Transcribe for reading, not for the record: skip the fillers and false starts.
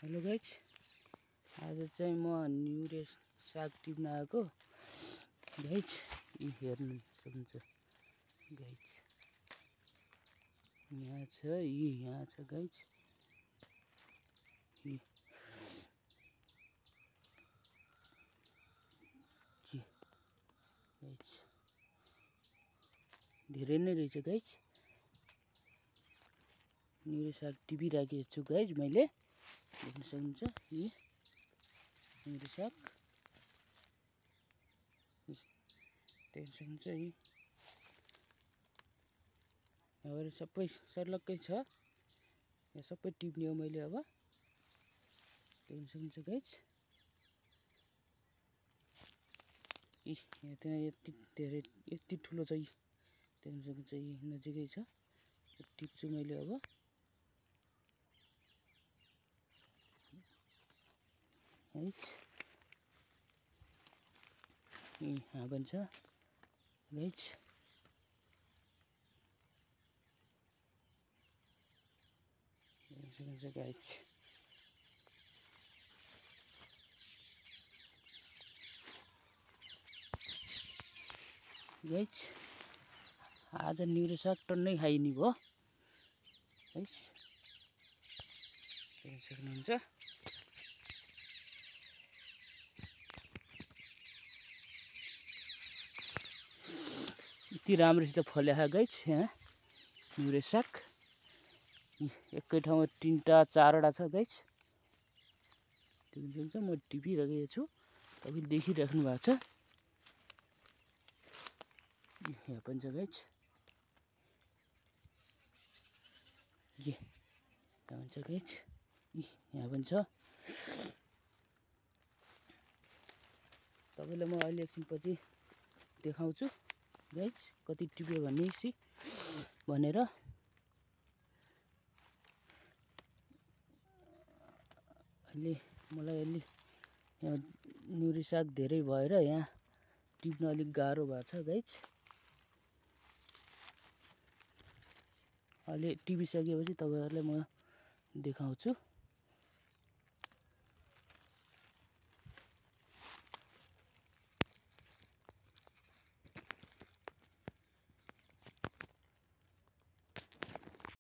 Hello guys, आज चाहिँ म न्युरे साग टिप्न आएको गाइज। यी हेर्नु सक्नुहुन्छ गाइज, यहाँ छ, यी यहाँ छ गाइज। गाइज धेरै नै रहेछ गाइज। न्युरे साग टिपिराखेको छु गाइज मैले, देख्न सक्नुहुन्छ। यी न्युरे साग देख्न सक्नुहुन्छ। यी यहाँबाट सबै सर्लक्कै छ, यहाँ सबै टिप्ने हो मैले अब, देख्न सक्नुहुन्छ गाइज। यहाँ त्यहाँ यति धेरै यति ठुलो छ, यी देख्न सक्नुहुन्छ। यी नजिकै छ, टिप्छु मैले अब। यहाँ पनि छ गाइज। गाइज गाइज आज न्युरे साग टन्नै खाइने भयो गाइज, देख्न सक्नुहुन्छ। यति राम्रोसित फल्या गाइज यहाँ न्युरे साग। एकै ठाउँमा 3टा 4वटा छ गाइज, देख्न सक्नुहुन्छ। म टिपिरहेको छु, तपाईँले देखिराख्नु भएको छ। यहाँ पनि छ गाइज, यहाँ पनि छ गाइज, यहाँ पनि छ। तपाईँलाई म अहिले एकछिनपछि देखाउँछु गाइज कति टिप्यो भनेर। अहिले मलाई अलि यहाँ न्युरे साग धेरै भएर यहाँ टिप्न अलिक गाह्रो भएको छ गाइज। अहिले टिपिसकेपछि तपाईँहरूलाई म देखाउँछु।